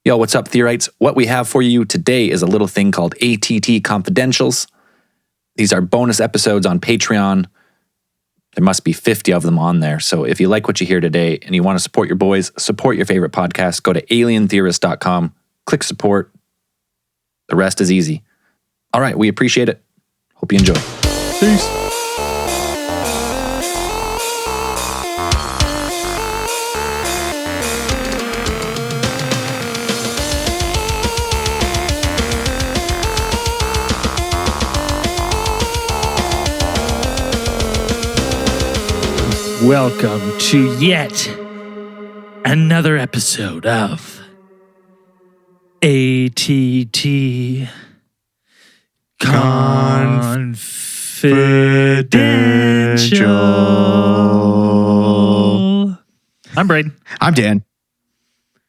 Yo, what's up, Theorites? What we have for you today is a little thing called ATT Confidentials. These are bonus episodes on Patreon. There must be 50 of them on there. So if you like what you hear today and you want to support your boys, support your favorite podcast, go to alientheorist.com, click support. The rest is easy. All right, we appreciate it. Hope you enjoy. Peace. Welcome to yet another episode of ATT Confidential. I'm Braden. I'm Dan.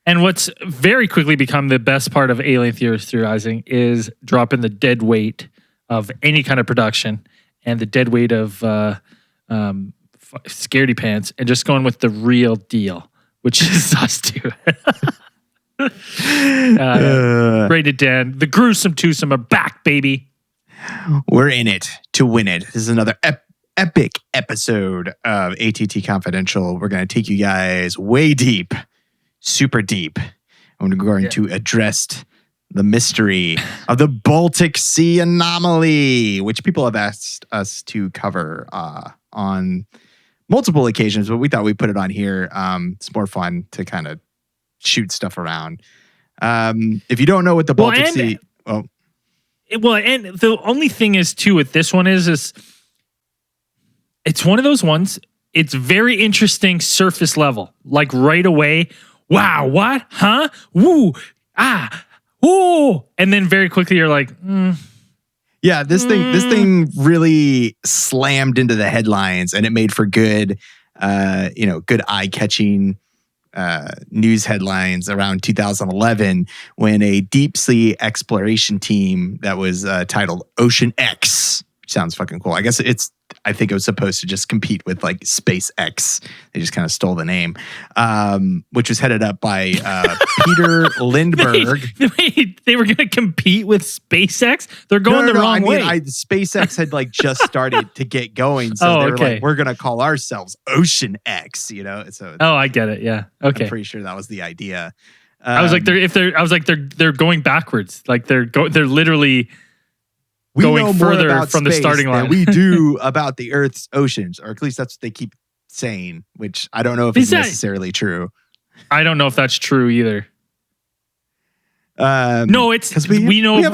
And what's very quickly become the best part of Alien Theorist Theorizing is dropping the dead weight of any kind of production and the dead weight of scaredy pants and just going with the real deal, which is us two. Braden, Dan, the gruesome twosome are back, baby. We're in it to win it. This is another epic episode of ATT Confidential. We're going to take you guys way deep, super deep. And we're going to address the mystery of the Baltic Sea Anomaly, which people have asked us to cover on multiple occasions, but we thought we'd put it on here. It's more fun to kind of shoot stuff around. If you don't know what the Baltic Sea... and the only thing is, too, with this one is it's one of those ones, it's very interesting surface level. Like right away, wow, what? Huh? Woo, ah, woo. And then very quickly you're like, Yeah, this thing really slammed into the headlines, and it made for good eye-catching news headlines around 2011 when a deep sea exploration team that was titled Ocean X, which sounds fucking cool. I think it was supposed to just compete with like SpaceX. They just kind of stole the name, which was headed up by Peter Lindbergh. Wait, they were going to compete with SpaceX? They're going the wrong way. SpaceX had like just started to get going, so they were like, "We're going to call ourselves Ocean X," you know. So I get it. Yeah, okay. I'm pretty sure that was the idea. I was like, they're going backwards. Like they're literally. We going know further more from the starting line than we do about the Earth's oceans, or at least that's what they keep saying, which I don't know if it's necessarily true. I don't know if that's true either. No, it's because we know more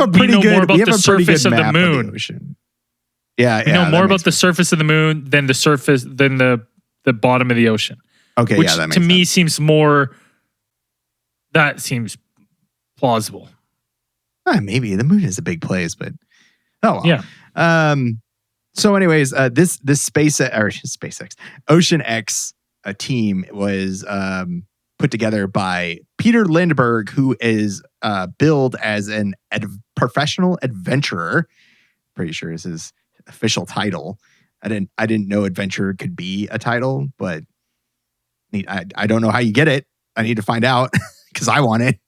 about the surface of the moon. We know more about the surface of the moon than the bottom of the ocean. Okay, which that makes to me sense. seems plausible. Maybe the moon is a big place, but. Oh, well. Yeah. So anyways, this SpaceX Ocean X team was put together by Peter Lindbergh, who is billed as an professional adventurer. Pretty sure is his official title. I didn't know adventurer could be a title, but I don't know how you get it. I need to find out because I want it.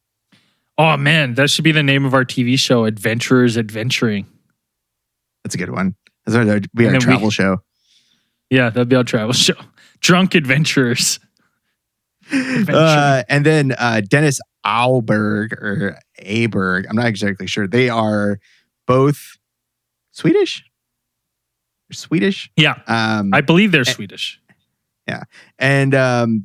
Oh man, that should be the name of our TV show, Adventurers Adventuring. That's a good one. That'd be our travel show. Yeah, that'd be our travel show. Drunk Adventurers. And then Dennis Ahlberg or Aberg, I'm not exactly sure. They are both Swedish? Swedish? Yeah. I believe they're Swedish. Yeah. And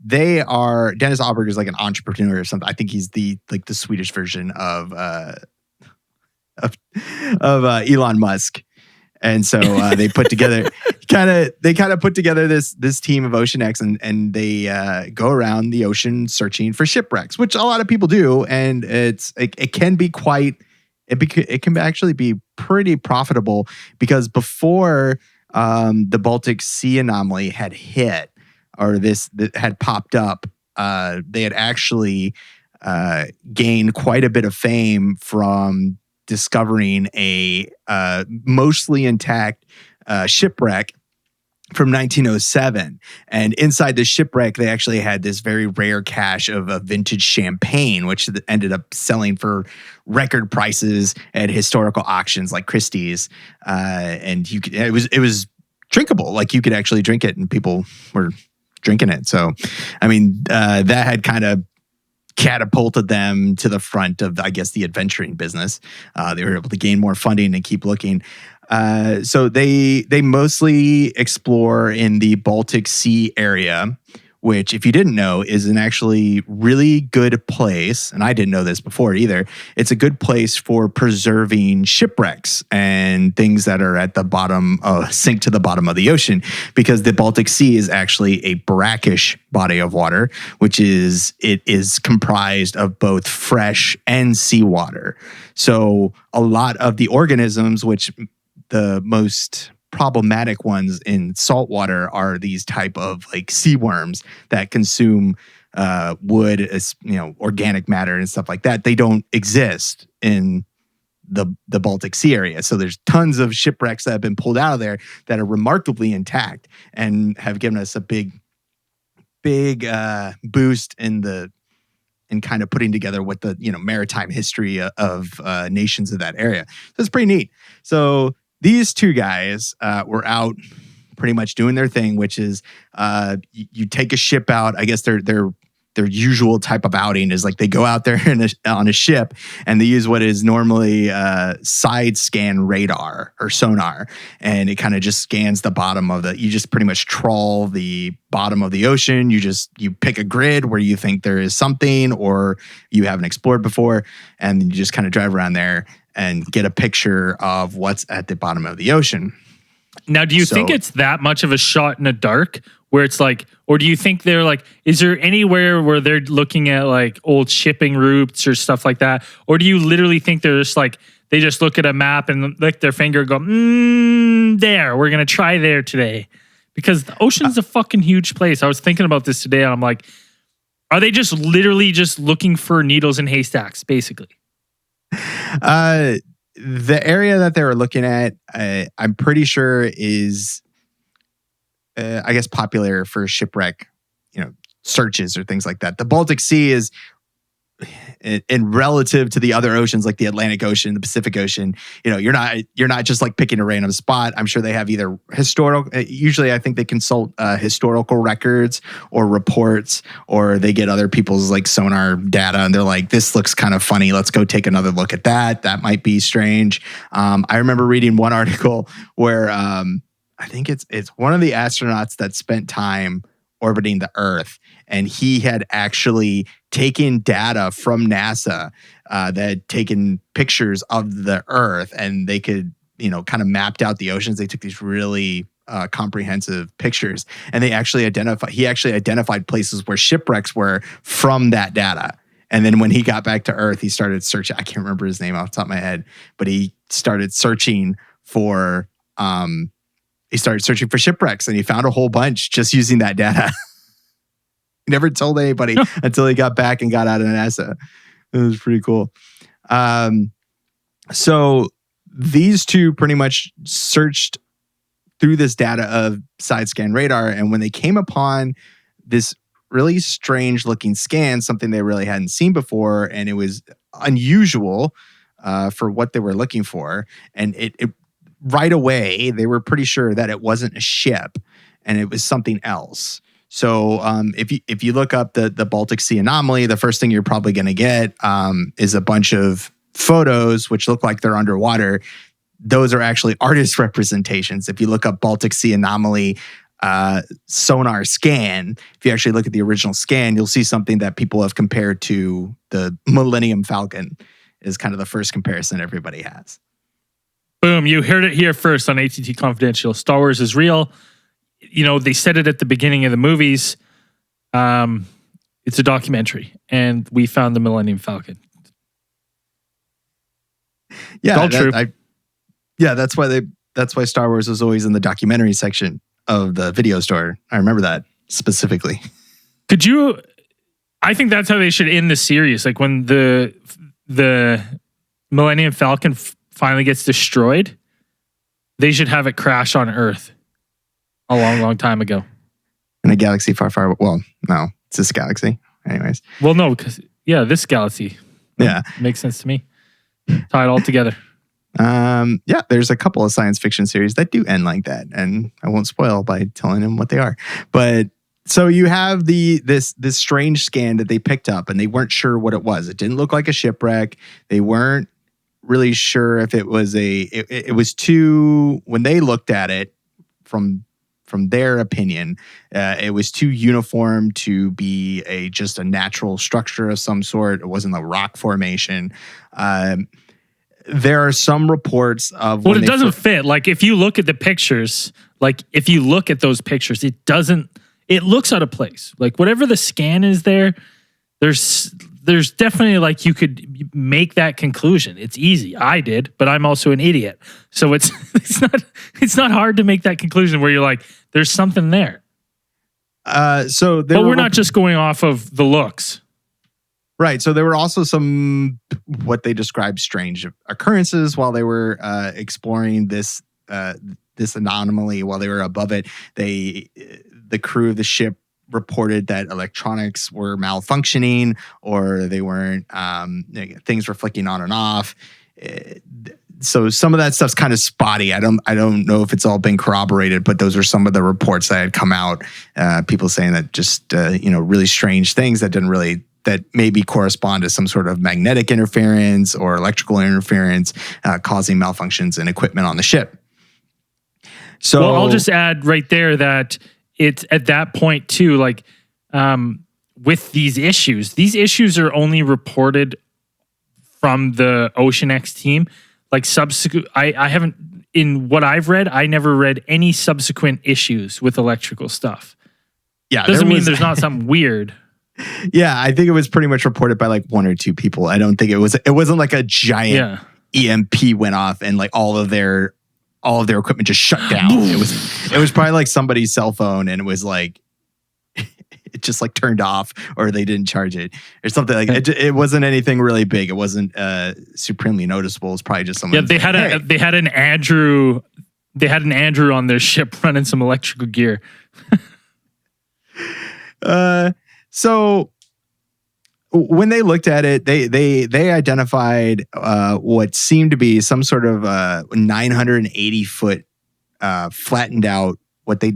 they are, Dennis Ahlberg is like an entrepreneur or something. I think he's the Swedish version of Elon Musk. And so they put together kind of put together this team of Ocean X, and they go around the ocean searching for shipwrecks, which a lot of people do, and it can be it can actually be pretty profitable, because before the Baltic Sea Anomaly had hit, or that had popped up, they had actually gained quite a bit of fame from discovering a mostly intact shipwreck from 1907. And inside the shipwreck, they actually had this very rare cache of a vintage champagne, which ended up selling for record prices at historical auctions like Christie's. And it was drinkable. Like you could actually drink it, and people were drinking it. So, I mean, that had kind of catapulted them to the front of, I guess, the adventuring business. They were able to gain more funding and keep looking. So they mostly explore in the Baltic Sea area, which, if you didn't know, is an actually really good place. And I didn't know this before either. It's a good place for preserving shipwrecks and things that are at the bottom, sink to the bottom of the ocean, because the Baltic Sea is actually a brackish body of water, it is comprised of both fresh and seawater. So a lot of the organisms, which the most problematic ones in saltwater are these type of like sea worms that consume wood, as organic matter and stuff like that. They don't exist in the Baltic Sea area. So there's tons of shipwrecks that have been pulled out of there that are remarkably intact and have given us a big boost in kind of putting together what the maritime history of nations of that area. So it's pretty neat. So these two guys were out pretty much doing their thing, which is you take a ship out. I guess their usual type of outing is like they go out there on a ship and they use what is normally side scan radar or sonar, and it kind of just scans the bottom of you just pretty much trawl the bottom of the ocean. You pick a grid where you think there is something or you haven't explored before, and you just kind of drive around there and get a picture of what's at the bottom of the ocean. Now, do you think it's that much of a shot in the dark where it's like, or do you think they're like, is there anywhere where they're looking at like old shipping routes or stuff like that? Or do you literally think they're just like, they just look at a map and lick their finger and go, there, we're going to try there today? Because the ocean's a fucking huge place. I was thinking about this today and I'm like, are they just literally just looking for needles in haystacks, basically? The area that they were looking at, I'm pretty sure is, I guess, popular for shipwreck, searches or things like that. The Baltic Sea is, in relative to the other oceans like the Atlantic Ocean, the Pacific Ocean, you're not just like picking a random spot. I'm sure they have either usually I think they consult historical records or reports, or they get other people's like sonar data and they're like, this looks kind of funny. Let's go take another look at that. That might be strange. I remember reading one article where I think it's one of the astronauts that spent time orbiting the Earth, and he had actually taken data from NASA that had taken pictures of the Earth, and they could, kind of mapped out the oceans. They took these really comprehensive pictures, and he actually identified places where shipwrecks were from that data. And then when he got back to Earth, he started searching. I can't remember his name off the top of my head, but he started searching for shipwrecks, and he found a whole bunch just using that data. He never told anybody until he got back and got out of NASA. It was pretty cool. So these two pretty much searched through this data of side scan radar, and when they came upon this really strange looking scan, something they really hadn't seen before, and it was unusual for what they were looking for, and it right away, they were pretty sure that it wasn't a ship and it was something else. So if you look up the Baltic Sea Anomaly, the first thing you're probably going to get is a bunch of photos which look like they're underwater. Those are actually artist representations. If you look up Baltic Sea Anomaly sonar scan, if you actually look at the original scan, you'll see something that people have compared to the Millennium Falcon is kind of the first comparison everybody has. Boom, you heard it here first on ATT Confidential. Star Wars is real. They said it at the beginning of the movies. It's a documentary, and we found the Millennium Falcon. Yeah, it's all true. That's why Star Wars was always in the documentary section of the video store. I remember that specifically. I think that's how they should end the series. Like when the Millennium Falcon finally gets destroyed, they should have it crash on Earth A long, long time ago. In a galaxy far, far. Well, no, it's this galaxy. Anyways. Well, no, because this galaxy. Yeah, makes sense to me. Tie it all together. Yeah, there's a couple of science fiction series that do end like that, and I won't spoil by telling them what they are. But so you have this strange scan that they picked up, and they weren't sure what it was. It didn't look like a shipwreck. They weren't really sure if it was it was too, when they looked at it from their opinion, it was too uniform to be just a natural structure of some sort. It wasn't a rock formation. There are some reports of it doesn't fit. Like if you look at the pictures, if you look at those pictures, it looks out of place. Like whatever the scan is there's definitely like you could make that conclusion. It's easy. I did, but I'm also an idiot. So it's not hard to make that conclusion where you're like, there's something there. But we're not just going off of the looks. Right. So there were also some what they described strange occurrences while they were exploring this anomaly. While they were above it, the crew of the ship reported that electronics were malfunctioning, or they weren't. Things were flicking on and off. So some of that stuff's kind of spotty. I don't know if it's all been corroborated, but those are some of the reports that had come out. People saying that just really strange things that maybe correspond to some sort of magnetic interference or electrical interference, causing malfunctions in equipment on the ship. So I'll just add right there that it's at that point too, like with these issues are only reported from the Ocean X team. Like subsequent, I haven't, in what I've read, I never read any subsequent issues with electrical stuff. Yeah, doesn't mean there's not something weird. Yeah, I think it was pretty much reported by like one or two people. I don't think it wasn't like a giant EMP went off and like all of their equipment just shut down. It was probably like somebody's cell phone, and it was like it just like turned off, or they didn't charge it or something like that. It wasn't anything really big. It wasn't supremely noticeable. It's probably just someone. Yeah, they had an Andrew on their ship running some electrical gear. So when they looked at it, they identified what seemed to be some sort of 980 foot flattened out what they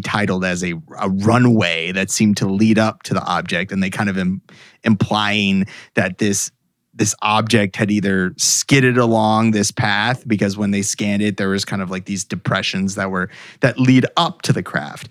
titled as a runway that seemed to lead up to the object, and they kind of implying that this object had either skidded along this path, because when they scanned it, there was kind of like these depressions that lead up to the craft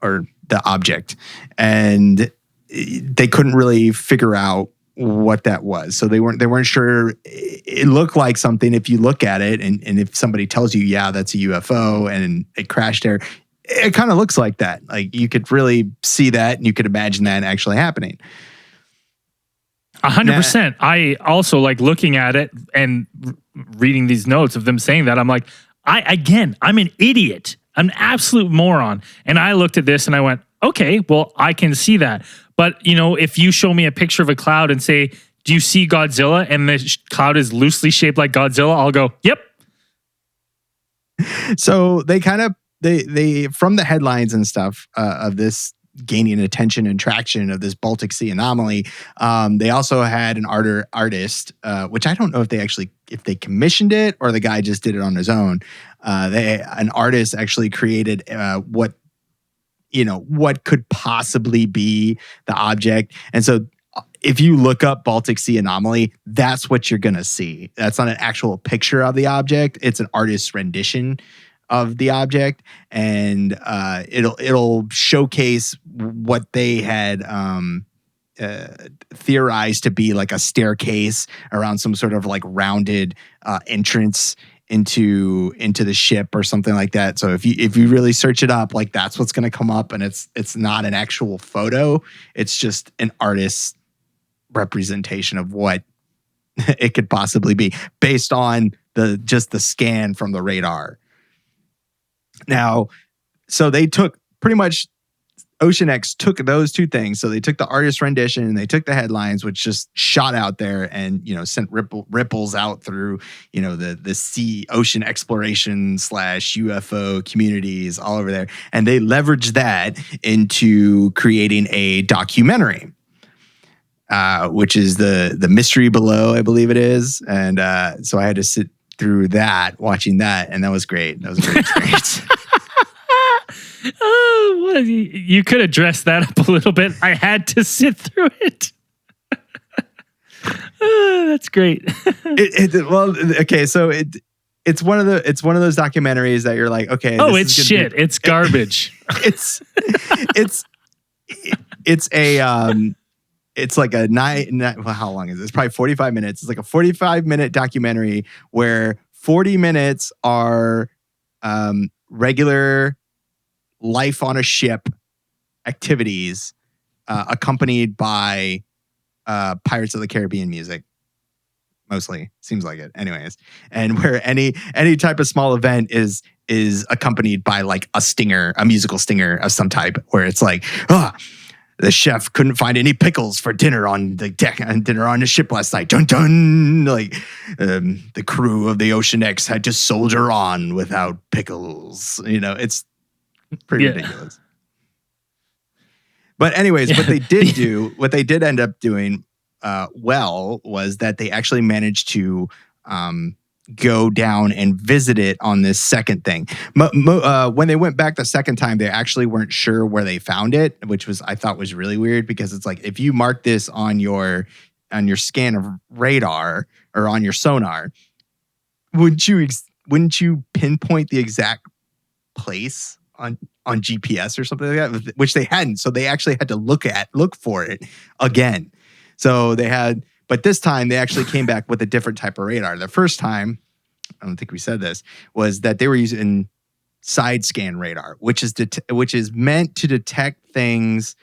or the object, and they couldn't really figure out what that was. So they weren't sure. It looked like something if you look at it, and if somebody tells you, yeah, that's a UFO and it crashed there, it kind of looks like that. Like you could really see that, and you could imagine that actually happening. 100%. I also like looking at it and reading these notes of them saying that. I'm like, I'm an idiot. I'm an absolute moron. And I looked at this and I went, okay, well, I can see that. But, if you show me a picture of a cloud and say, do you see Godzilla? And the cloud is loosely shaped like Godzilla, I'll go, yep. So they kind of, they from the headlines and stuff of this gaining attention and traction of this Baltic Sea anomaly, they also had an artist, which I don't know if they commissioned it or the guy just did it on his own. An artist actually created what could possibly be the object. And so if you look up Baltic Sea anomaly, that's what you're going to see. That's not an actual picture of the object. It's an artist's rendition of the object, and it'll showcase what they had theorized to be like a staircase around some sort of like rounded entrance into the ship or something like that. So if you really search it up, like that's what's going to come up, and it's not an actual photo. It's just an artist's representation of what it could possibly be based on the scan from the radar. Now, so they took pretty much Ocean X took those two things. So they took the artist rendition and they took the headlines, which just shot out there and, sent ripples out through, the sea ocean exploration / UFO communities all over there. And they leveraged that into creating a documentary, which is the Mystery Below, I believe it is. And so I had to sit through that, watching that. And that was great. That was a great experience. Oh, well, you could address that up a little bit. I had to sit through it. That's great. So it's one of those documentaries that you're like, okay. Oh, it's shit. It's garbage. It's like a well, how long is it? It's probably 45 minutes. It's like a 45-minute documentary where 40 minutes are regular life on a ship activities accompanied by Pirates of the Caribbean music. Mostly, seems like it. Anyways, and where any type of small event is accompanied by like a musical stinger of some type, where it's like, the chef couldn't find any pickles for dinner on the deck and dinner on the ship last night. Dun dun! Like the crew of the Ocean X had to soldier on without pickles. It's pretty ridiculous. But anyways, what they did end up doing was that they actually managed to go down and visit it on this second thing. When they went back the second time, they actually weren't sure where they found it, which I thought was really weird, because it's like, if you mark this on your scan of radar or on your sonar, wouldn't you pinpoint the exact place on GPS or something like that, which they hadn't. So they actually had to look for it again. So but this time they actually came back with a different type of radar. The first time, I don't think we said this, was that they were using side scan radar, which is meant to detect things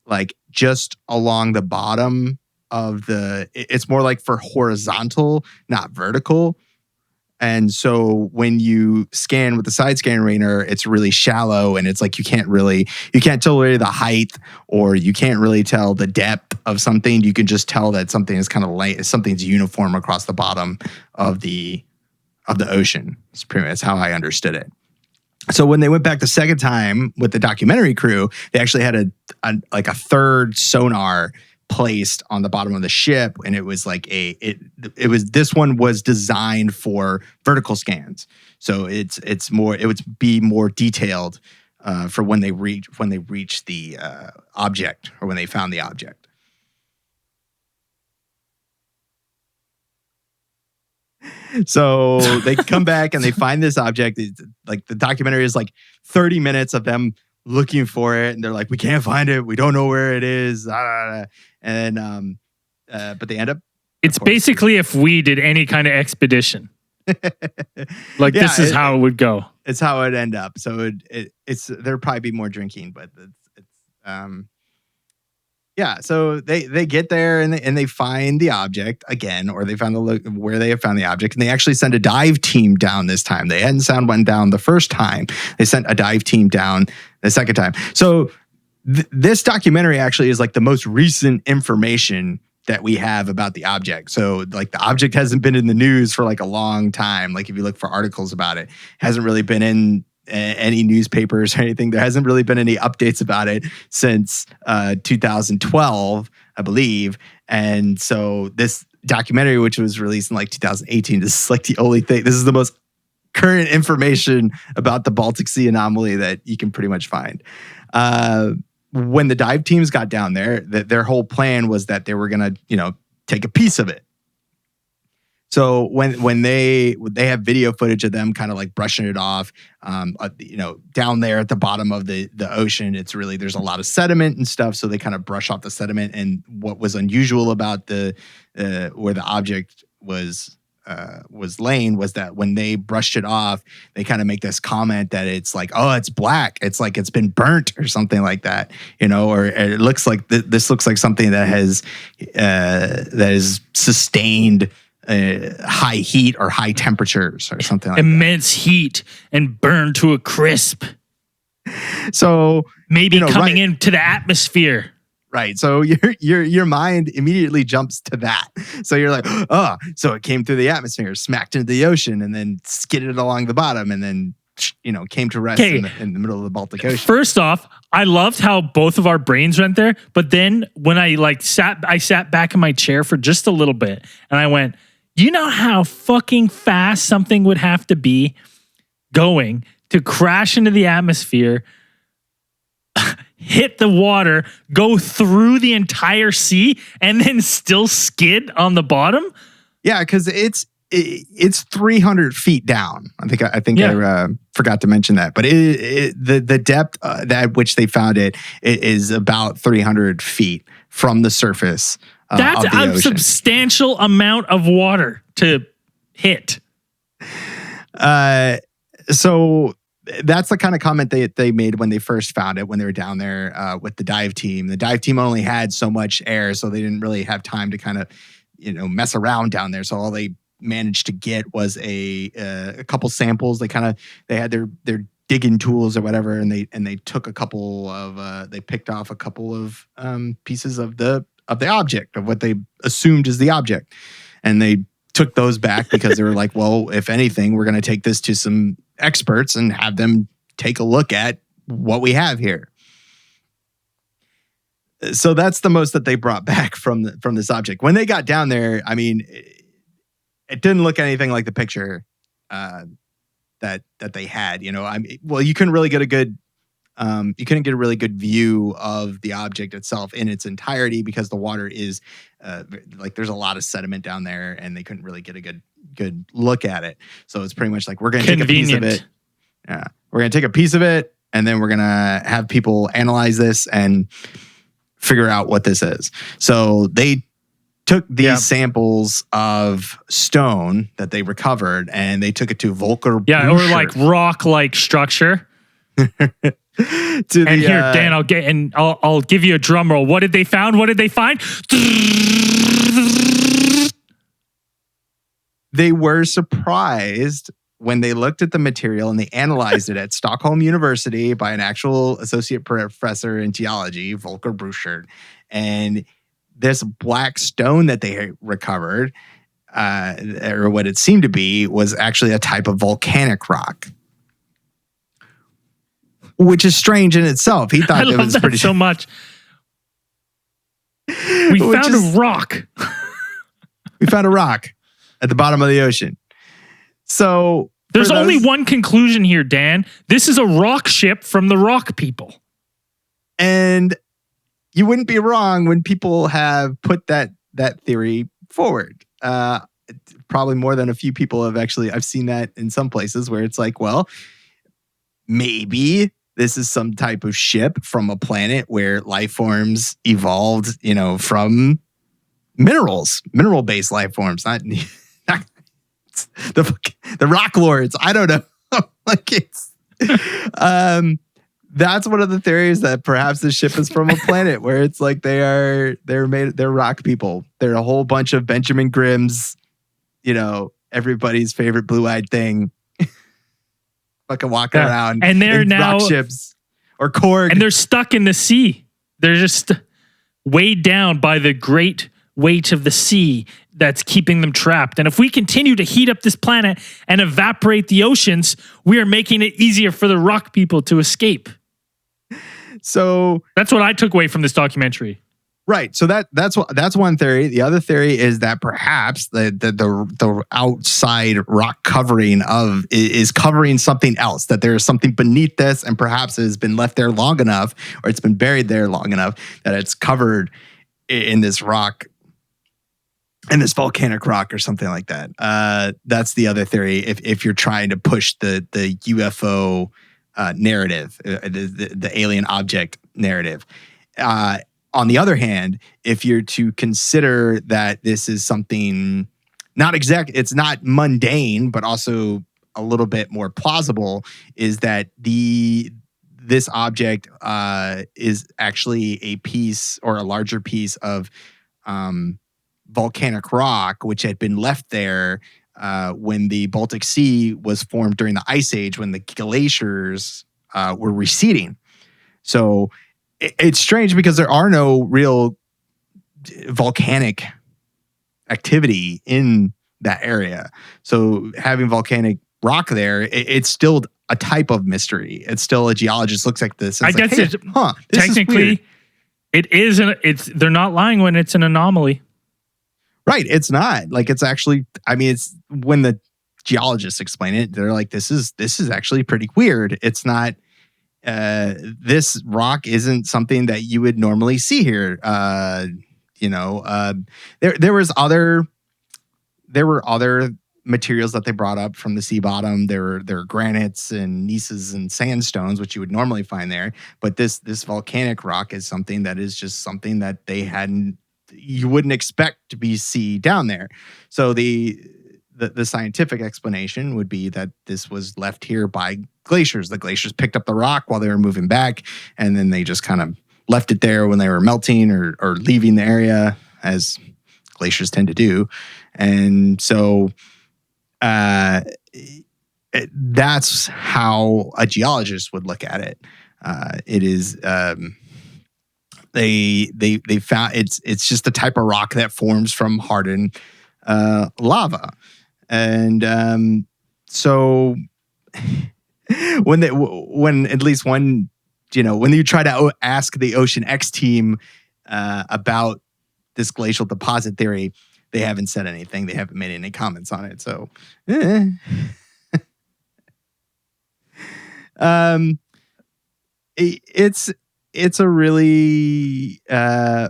like just along the bottom of it's more like for horizontal, not vertical. And so when you scan with the side scan radar, it's really shallow, and it's like you can't tell really the height, or you can't really tell the depth of something. You can just tell that something is kind of light, something's uniform across the bottom of the ocean. That's how I understood it. So when they went back the second time with the documentary crew, they actually had a third sonar placed on the bottom of the ship, and it was like this one was designed for vertical scans, so it would be more detailed for when they reach the object, or when they found the object. So they come back and they find this object. Like, the documentary is like 30 minutes of them looking for it, and they're like, we can't find it, we don't know where it is, and but they end up. It's basically if we did any kind of expedition. This is how it would go. It's how it end up. So it's there'd probably be more drinking, but so they get there and they find the object again, or they found where they have found the object, and they actually send a dive team down this time. They hadn't went down the first time. They sent a dive team down the second time. So this documentary actually is like the most recent information that we have about the object. So like, the object hasn't been in the news for like a long time. Like, if you look for articles about it, hasn't really been in any newspapers or anything. There hasn't really been any updates about it since 2012, I believe. And so this documentary, which was released in like 2018, this is like the only thing. This is the most current information about the Baltic Sea anomaly that you can pretty much find. When the dive teams got down there, their whole plan was that they were going to, take a piece of it. So when they have video footage of them kind of like brushing it off, down there at the bottom of the ocean, there's a lot of sediment and stuff. So they kind of brush off the sediment. And what was unusual about where the object was laying was that when they brushed it off, they kind of make this comment that it's like, oh, it's black. It's like it's been burnt or something like that, or it looks like this looks like something that has sustained high heat or high temperatures or something like immense heat and burned to a crisp. So Maybe coming right, into the atmosphere. right. So your mind immediately jumps to that. So you're like, oh, so it came through the atmosphere, smacked into the ocean, and then skidded along the bottom, and then came to rest in the middle of the Baltic Ocean. First off, I loved how both of our brains went there, but then when I sat back in my chair for just a little bit, and I went, you know how fucking fast something would have to be going to crash into the atmosphere, hit the water, go through the entire sea, and then still skid on the bottom? Yeah, because it's 300 feet down. I think I forgot to mention that, but the depth at which they found it is about 300 feet from the surface. That's of the a ocean. substantial amount of water to hit. So that's the kind of comment they made when they first found it, when they were down there with the dive team. The dive team only had so much air, so they didn't really have time to kind of mess around down there. So all they managed to get was a couple samples. They had their digging tools or whatever, and they took a couple of they picked off a couple of pieces of the object, of what they assumed is the object, and they took those back because they were like, well, if anything, we're going to take this to some experts and have them take a look at what we have here. So that's the most that they brought back from this object. When they got down there, I mean, it didn't look anything like the picture that they had. You couldn't really get a good really good view of the object itself in its entirety because the water is there's a lot of sediment down there, and they couldn't really get a good look at it. So it's pretty much like, we're going to take a piece of it. Yeah, we're going to take a piece of it, and then we're going to have people analyze this and figure out what this is. So they took these samples of stone that they recovered, and they took it to Volker. Yeah, or like rock-like structure. Here, Dan, I'll give you a drum roll. What did they find? They were surprised when they looked at the material and they analyzed it at Stockholm University by an actual associate professor in geology, Volker Bruchert. And this black stone that they recovered, or what it seemed to be, was actually a type of volcanic rock, which is strange in itself. He thought it was pretty so much. We found a rock. We found a rock at the bottom of the ocean. So there's only one conclusion here, Dan. This is a rock ship from the rock people. And you wouldn't be wrong when people have put that theory forward. Probably more than a few people have actually. I've seen that in some places where it's like, well, maybe this is some type of ship from a planet where life forms evolved, from mineral-based life forms, not the rock lords. I don't know. That's one of the theories, that perhaps the ship is from a planet where it's like they're rock people. They're a whole bunch of Benjamin Grimm's, everybody's favorite blue-eyed thing. Fucking walking around, and they're now rock ships or Korg, and they're stuck in the sea. They're just weighed down by the great weight of the sea that's keeping them trapped. And if we continue to heat up this planet and evaporate the oceans, we are making it easier for the rock people to escape. So that's what I took away from this documentary. Right. So that's one theory. The other theory is that perhaps the outside rock covering is covering something else, that there is something beneath this, and perhaps it has been left there long enough, or it's been buried there long enough that it's covered in this rock, in this volcanic rock or something like that. That's the other theory. If you're trying to push the UFO narrative, the alien object narrative. On the other hand, if you're to consider that this is something it's not mundane, but also a little bit more plausible, is that this object is actually a piece, or a larger piece, of volcanic rock, which had been left there when the Baltic Sea was formed during the Ice Age, when the glaciers were receding. So it's strange because there are no real volcanic activity in that area. So having volcanic rock there, it's still a type of mystery. It's still a geologist looks like this. I guess this technically it is. They're not lying when it's an anomaly. Right. It's not like it's actually. I mean, it's when the geologists explain it, they're like, this is actually pretty weird. It's not. This rock isn't something that you would normally see here. There were other materials that they brought up from the sea bottom. There were granites and gneisses and sandstones, which you would normally find there. But this volcanic rock is something that is just something that you wouldn't expect to be see down there. So the scientific explanation would be that this was left here by glaciers. The glaciers picked up the rock while they were moving back, and then they just kind of left it there when they were melting or leaving the area, as glaciers tend to do. And so that's how a geologist would look at it. It is they found it's just a type of rock that forms from hardened lava. And so when at least one, when you try to ask the Ocean X team about this glacial deposit theory, they haven't said anything. They haven't made any comments on it. So, it's a really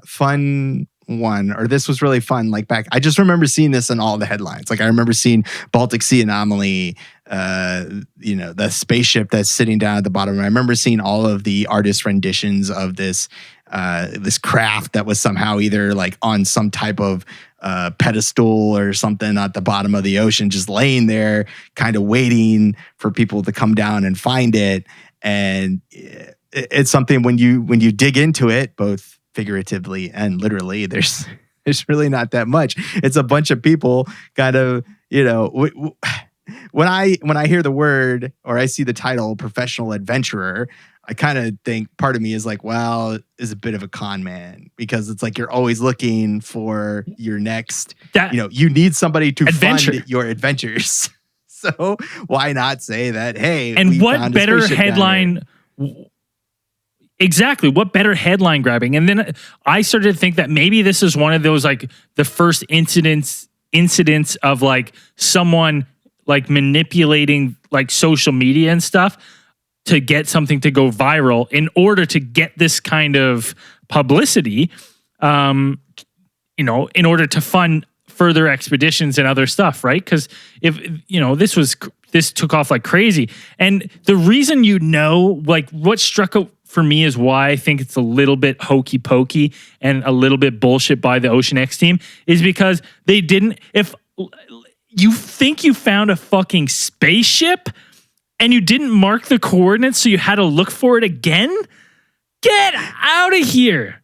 fun one, or this was really fun. Like I just remember seeing this in all the headlines. Like I remember seeing Baltic Sea Anomaly, the spaceship that's sitting down at the bottom. I remember seeing all of the artist renditions of this craft that was somehow either like on some type of pedestal or something at the bottom of the ocean, just laying there, kind of waiting for people to come down and find it. And it's something when you dig into it, both figuratively and literally, there's really not that much. It's a bunch of people kind of, when I hear the word or I see the title professional adventurer, I kind of think part of me is like, well, is a bit of a con man, because it's like you're always looking for your next, you need somebody to fund your adventures. So why not say that, hey, and what better headline? Exactly. What better headline grabbing? And then I started to think that maybe this is one of those, like the first incidents of like someone like manipulating like social media and stuff to get something to go viral in order to get this kind of publicity, in order to fund further expeditions and other stuff, right? Because if, this took off like crazy. And the reason, like what struck out for me is why I think it's a little bit hokey pokey and a little bit bullshit by the Ocean X team is because they didn't, if you think you found a fucking spaceship and you didn't mark the coordinates, so you had to look for it again, get out of here.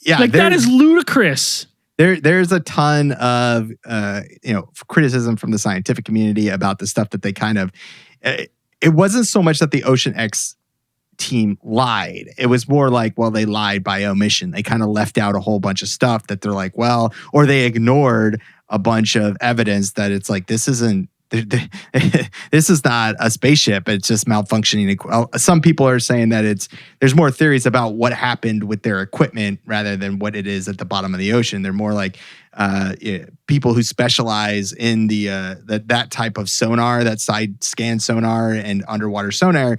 Yeah. Like that is ludicrous. There's a ton of criticism from the scientific community about the stuff that they kind of. It wasn't so much that the Ocean X team lied. It was more like, well, they lied by omission. They kind of left out a whole bunch of stuff that they're like, well, or they ignored a bunch of evidence that it's like this isn't. This is not a spaceship. It's just malfunctioning. Some people are saying that there's more theories about what happened with their equipment rather than what it is at the bottom of the ocean. They're more like people who specialize in that type of sonar, that side scan sonar and underwater sonar.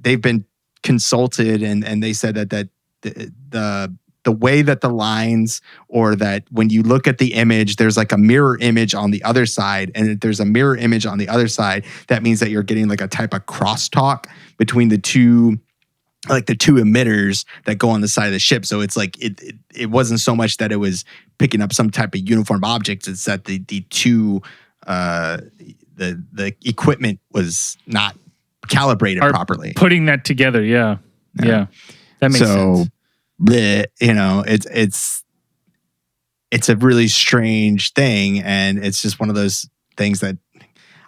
They've been consulted, and they said that the way that the lines, or that when you look at the image, there's like a mirror image on the other side. And if there's a mirror image on the other side, that means that you're getting like a type of crosstalk between the two, like the two emitters that go on the side of the ship. So it's like, it wasn't so much that it was picking up some type of uniform objects. It's that the two, the equipment was not calibrated properly. Putting that together. Yeah. That makes sense. It's a really strange thing, and it's just one of those things that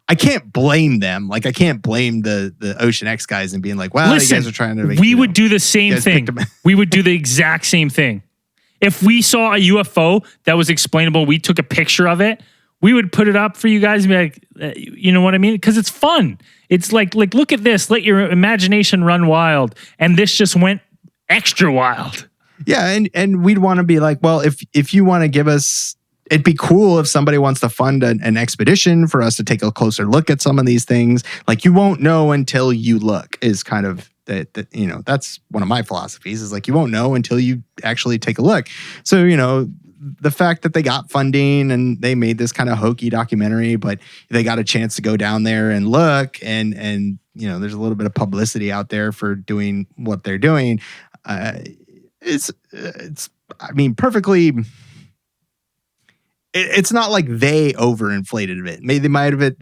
I can't blame them. Like I can't blame the Ocean X guys and being like, well, Listen, you guys are trying to make, we would do the same thing. We would do the exact same thing. If we saw a UFO that was explainable, we took a picture of it, we would put it up for you guys and be like, you know what I mean? Because it's fun. It's like look at this. Let your imagination run wild. And this just went extra wild. Yeah, and we'd want to be like, well, if you want to give us, it'd be cool if somebody wants to fund an expedition for us to take a closer look at some of these things. Like you won't know until you look is kind of that you know, that's one of my philosophies is like you won't know until you actually take a look. So, you know, the fact that they got funding and they made this kind of hokey documentary, but they got a chance to go down there and look and you know, there's a little bit of publicity out there for doing what they're doing. It's I mean, perfectly. It's not like they overinflated it. Maybe they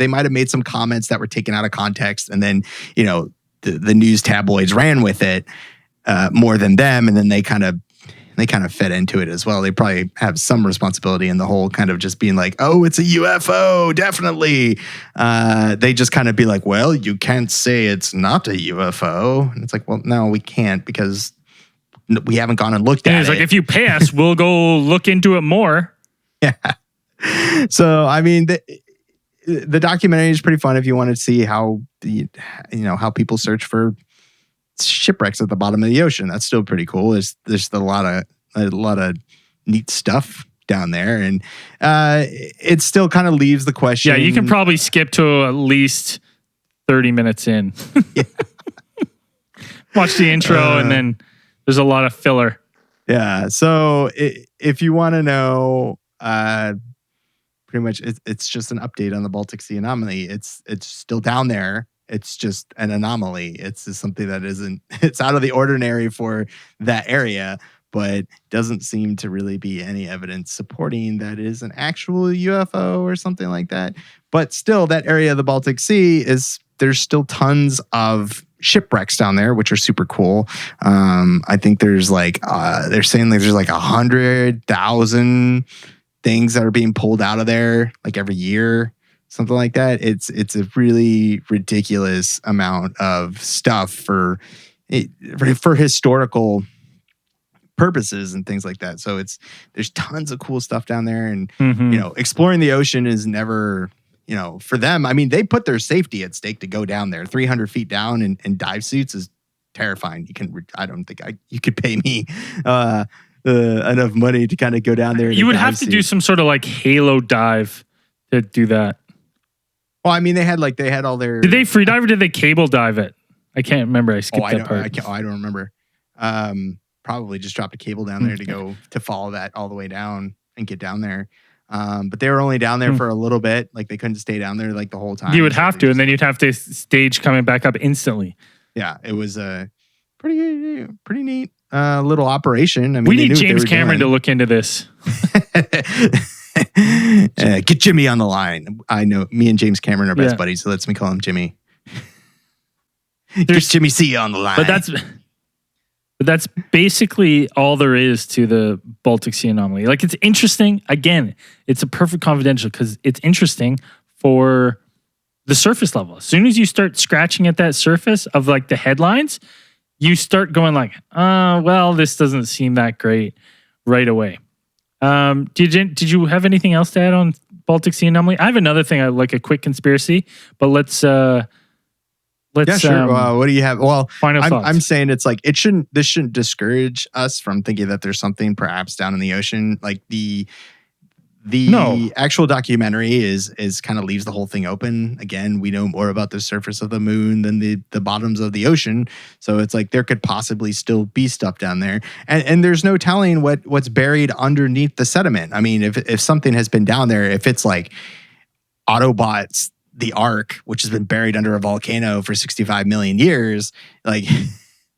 might have made some comments that were taken out of context, and then you know the news tabloids ran with it more than them, and then they kind of fed into it as well. They probably have some responsibility in the whole kind of just being like, oh, it's a UFO, definitely. They just kind of be like, well, you can't say it's not a UFO, and it's like, well, no, we can't because we haven't gone and looked at it. It's like if you pay us, we'll go look into it more. Yeah. So, I mean, the documentary is pretty fun if you want to see how how people search for shipwrecks at the bottom of the ocean. That's still pretty cool. There's a lot of neat stuff down there, and it still kind of leaves the question. Yeah, you can probably skip to at least 30 minutes in. Watch the intro, and then there's a lot of filler. Yeah. So if you want to know. Pretty much it's just an update on the Baltic Sea anomaly. It's still down there. It's just an anomaly. It's just something that it's out of the ordinary for that area, but doesn't seem to really be any evidence supporting that it is an actual UFO or something like that. But still, that area of the Baltic Sea there's still tons of shipwrecks down there, which are super cool. I think there's they're saying there's 100,000 things that are being pulled out of there like every year, something like that. It's a really ridiculous amount of stuff for historical purposes and things like that. So there's tons of cool stuff down there, and exploring the ocean is never, for them. I mean, they put their safety at stake to go down there. 300 feet down in dive suits is terrifying. I don't think you could pay me enough money to kind of go down there. You would have to do some sort of like halo dive to do that. Well, I mean, they had all their. Did they free dive or did they cable dive it? I can't remember. I skipped that part. I don't remember. Probably just dropped a cable down there to go to follow that all the way down and get down there. But they were only down there for a little bit. Like they couldn't stay down there like the whole time. You would have to, and then you'd have to stage coming back up instantly. Yeah, it was a pretty neat little operation. I mean, we need James Cameron to look into this. Get Jimmy on the line. I know me and James Cameron are best buddies, so let's me call him Jimmy. Get Jimmy C on the line. But that's basically all there is to the Baltic Sea anomaly. Like, it's interesting. Again, it's a perfect confidential because it's interesting for the surface level. As soon as you start scratching at that surface of like the headlines, you start going like, well, this doesn't seem that great right away. Did you have anything else to add on Baltic Sea anomaly? I have another thing. I like a quick conspiracy, but let's. Yeah, sure. What do you have? Well, I'm saying it's like this shouldn't discourage us from thinking that there's something perhaps down in the ocean. Like the actual documentary is kind of leaves the whole thing open. Again, we know more about the surface of the moon than the bottoms of the ocean. So it's like there could possibly still be stuff down there. And there's no telling what's buried underneath the sediment. I mean, if something has been down there, if it's like Autobots, the Ark, which has been buried under a volcano for 65 million years, like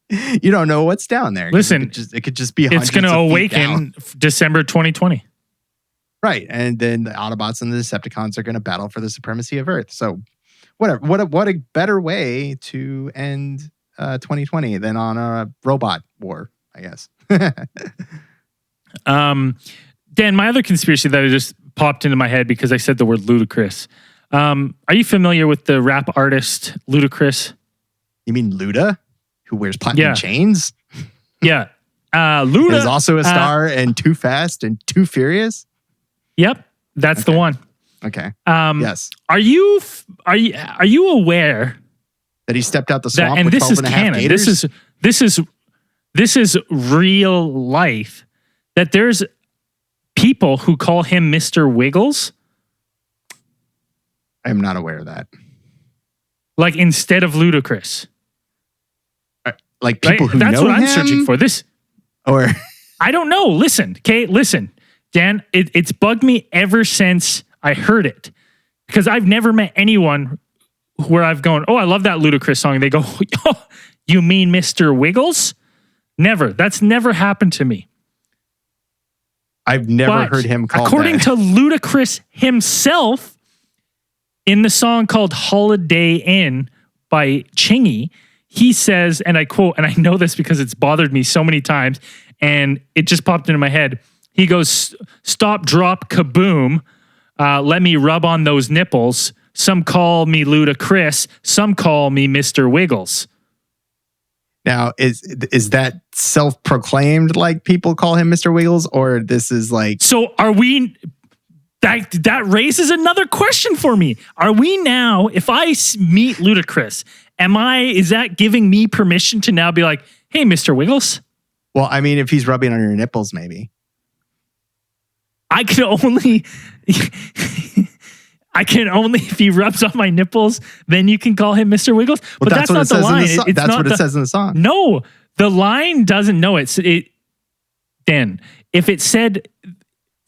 you don't know what's down there. Listen, it could just be it's going to awaken December 2020. Right. And then the Autobots and the Decepticons are going to battle for the supremacy of Earth. So whatever. What a better way to end 2020 than on a robot war, I guess. Dan, my other conspiracy that just popped into my head because I said the word ludicrous. Are you familiar with the rap artist Ludacris? You mean Luda, who wears platinum chains? Yeah. Luda is also a star in Too Fast and Too Furious. Yep, that's the one. Okay. Yes. Are you aware that he stepped out the swamp and with this 12 is and a half canon. gators? This is real life. That there's people who call him Mr. Wiggles. I'm not aware of that. Like instead of Ludacris. Like people who that's know what I'm him? searching for. This or I don't know. Listen, Dan. It's bugged me ever since I heard it because I've never met anyone where I've gone, oh, I love that Ludacris song. They go, oh, you mean Mr. Wiggles? Never. That's never happened to me. I've never heard him called according to Ludacris himself, in the song called Holiday Inn by Chingy, he says, and I quote, and I know this because it's bothered me so many times, and it just popped into my head. He goes, stop, drop, kaboom. Let me rub on those nipples. Some call me Ludacris. Some call me Mr. Wiggles. Now, is that self-proclaimed like people call him Mr. Wiggles, or this is like... So are we... That raises another question for me. Are we now, if I meet Ludacris, is that giving me permission to now be like, hey, Mr. Wiggles? Well, I mean, if he's rubbing on your nipples, maybe. I can only, if he rubs on my nipples, then you can call him Mr. Wiggles. Well, but that's not the line. That's what it says in the song. No, the line doesn't know it. Dan, if it said,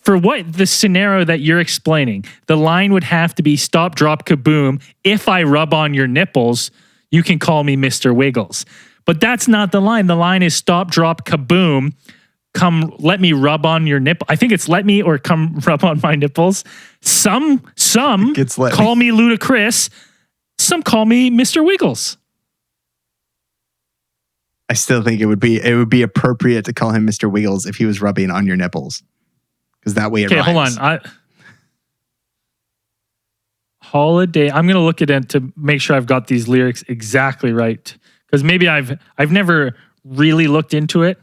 for what the scenario that you're explaining, the line would have to be stop, drop, kaboom. If I rub on your nipples, you can call me Mr. Wiggles. But that's not the line. The line is stop, drop, kaboom. Come, let me rub on your nipple. I think it's let me or come rub on my nipples. Some call me Ludacris. Some call me Mr. Wiggles. I still think it would be appropriate to call him Mr. Wiggles if he was rubbing on your nipples. Because that way it rhymes. Hold on. Holiday. I'm gonna look at it to make sure I've got these lyrics exactly right. Because maybe I've never really looked into it.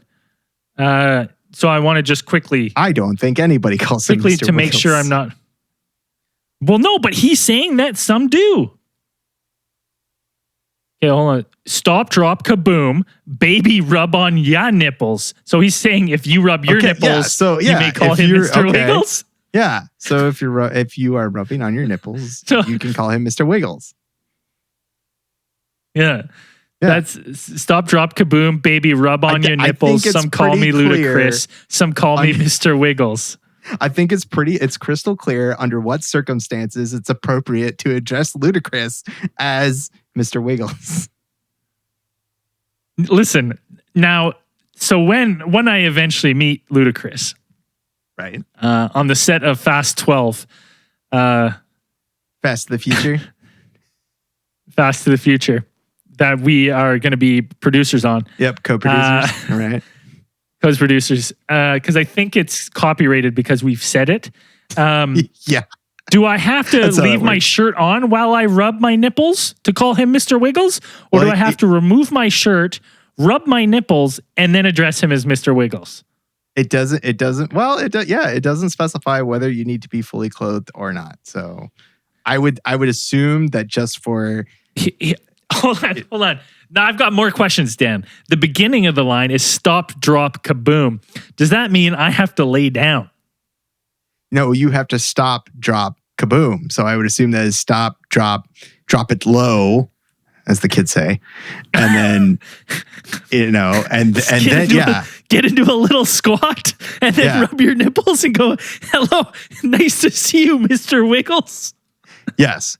So I want to just quickly. I don't think anybody calls him Mr. Quickly to make Wiggles. sure I'm not. Well, no, but he's saying that some do. Okay, hold on. Stop, drop, kaboom, baby, rub on ya nipples. So he's saying if you rub your nipples, you may call him Mr. Wiggles. Yeah. So if you are rubbing on your nipples, you can call him Mr. Wiggles. Yeah. That's stop, drop, kaboom, baby, rub on your nipples. Some call me Ludacris. Some call me Mr. Wiggles. I think it's crystal clear under what circumstances it's appropriate to address Ludacris as Mr. Wiggles. Listen, now, so when I eventually meet Ludacris, right, on the set of Fast 12, Fast to the Future, Fast to the Future, that we are going to be producers on. Yep, co-producers. All right. Co-producers. Because I think it's copyrighted because we've said it. Yeah. Do I have to leave my shirt on while I rub my nipples to call him Mr. Wiggles? Or do I have to remove my shirt, rub my nipples, and then address him as Mr. Wiggles? It doesn't specify whether you need to be fully clothed or not. So I would assume that just for... Hold on. Now I've got more questions, Dan. The beginning of the line is stop, drop, kaboom. Does that mean I have to lay down? No, you have to stop, drop, kaboom. So I would assume that is stop, drop it low, as the kids say. And then, and then, get into a little squat and then rub your nipples and go, hello, nice to see you, Mr. Wiggles. Yes.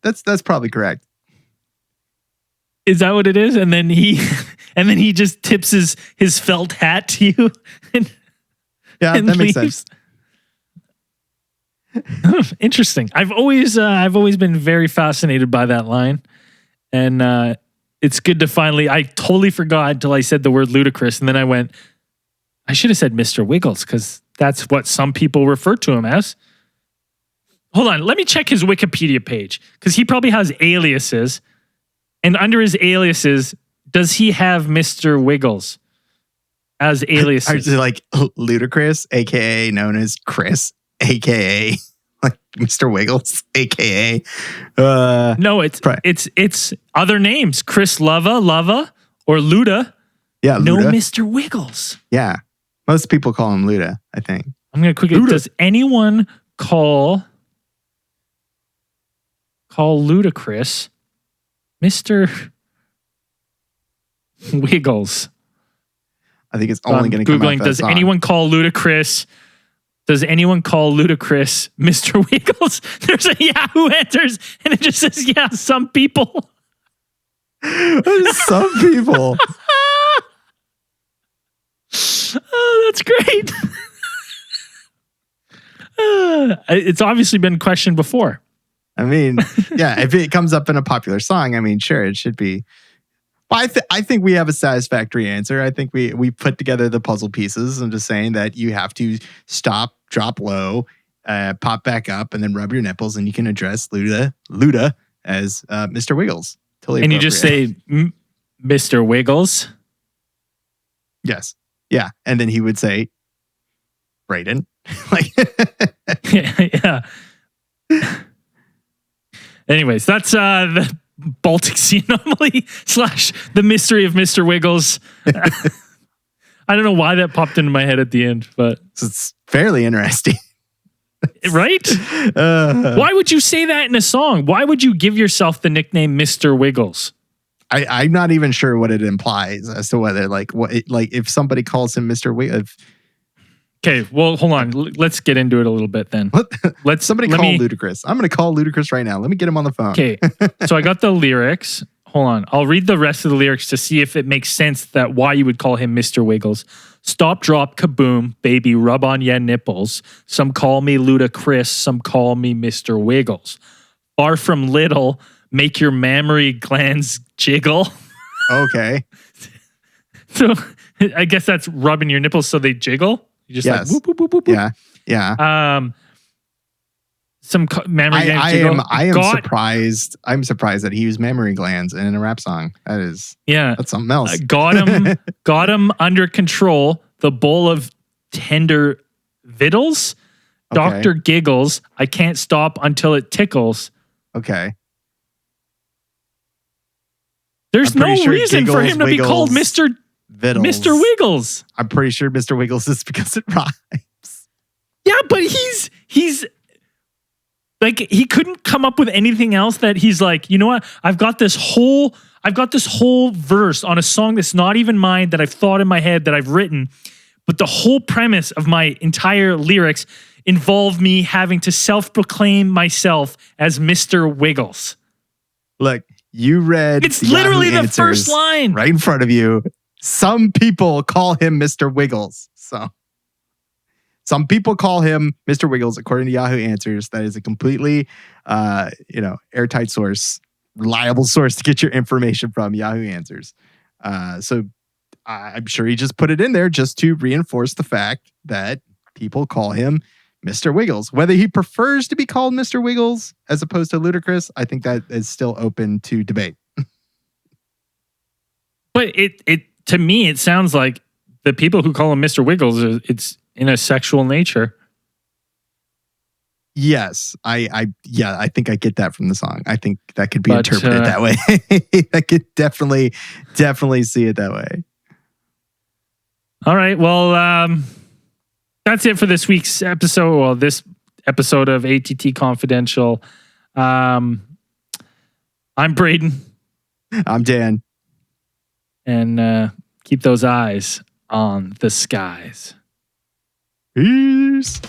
That's probably correct. Is that what it is? And then he just tips his felt hat to you. That makes sense. Interesting. I've always been very fascinated by that line, and it's good to finally. I totally forgot until I said the word Ludacris, and then I went, I should have said Mr. Wiggles because that's what some people refer to him as. hold on. Let me check his Wikipedia page because he probably has aliases. And under his aliases, does he have Mr. Wiggles as aliases? Are like Ludacris, aka known as Chris, aka like Mr. Wiggles, aka No, it's other names. Chris Lava, or Luda. Yeah, no Luda. Mr. Wiggles. Yeah, most people call him Luda, I think. I'm gonna quickly. Luda. Does anyone call Ludacris Mr. Wiggles? I think it's only going to come out. Does anyone call Ludacris? Does anyone call Ludacris Mr. Wiggles? There's a Yahoo answers, and it just says, yeah, some people. Some people. Oh, that's great. It's obviously been questioned before. I mean, yeah, if it comes up in a popular song, I mean, sure, it should be. But I think we have a satisfactory answer. I think we put together the puzzle pieces. I'm just saying that you have to stop, drop low, pop back up, and then rub your nipples, and you can address Luda as Mr. Wiggles. Totally and you just say, Mr. Wiggles? Yes. Yeah. And then he would say, Brayden. Like, yeah. Anyways, that's the Baltic Sea Anomaly / the mystery of Mr. Wiggles. I don't know why that popped into my head at the end, but it's fairly interesting. Right? Why would you say that in a song? Why would you give yourself the nickname Mr. Wiggles? I'm not even sure what it implies as to whether if somebody calls him Mr. Wiggles. Okay, well, hold on. Let's get into it a little bit then. Let me call Ludacris. I'm going to call Ludacris right now. Let me get him on the phone. Okay, so I got the lyrics. Hold on. I'll read the rest of the lyrics to see if it makes sense that why you would call him Mr. Wiggles. Stop, drop, kaboom, baby, rub on ya nipples. Some call me Ludacris, some call me Mr. Wiggles. Far from little, make your mammary glands jiggle. Okay. So I guess that's rubbing your nipples so they jiggle. You just yes. like whoop, whoop, whoop, whoop. Yeah. Yeah. Some mammary glands jiggle. I am surprised. I'm surprised that he used mammary glands in a rap song. That's something else. Got him under control. The bowl of tender vittles. Okay. Dr. Giggles. I can't stop until it tickles. Okay. There's no reason for him to be called Mr. Wiggles. I'm pretty sure Mr. Wiggles is because it rhymes. Yeah, but he's like, he couldn't come up with anything else that he's like, you know what? I've got this whole verse on a song that's not even mine that I've thought in my head that I've written, but the whole premise of my entire lyrics involve me having to self-proclaim myself as Mr. Wiggles. Look, you read it's literally the first line right in front of you. Some people call him Mr. Wiggles. So some people call him Mr. Wiggles, according to Yahoo Answers. That is a completely, airtight source, reliable source to get your information from. Yahoo Answers. So I'm sure he just put it in there just to reinforce the fact that people call him Mr. Wiggles. Whether he prefers to be called Mr. Wiggles as opposed to Ludacris, I think that is still open to debate. But it to me, it sounds like the people who call him Mr. Wiggles, it's in a sexual nature. Yes, I think I get that from the song. I think that could be interpreted that way. I could definitely see it that way. All right, well, that's it for this week's episode. Well, this episode of ATT Confidential. I'm Brayden. I'm Dan. And keep those eyes on the skies. Peace.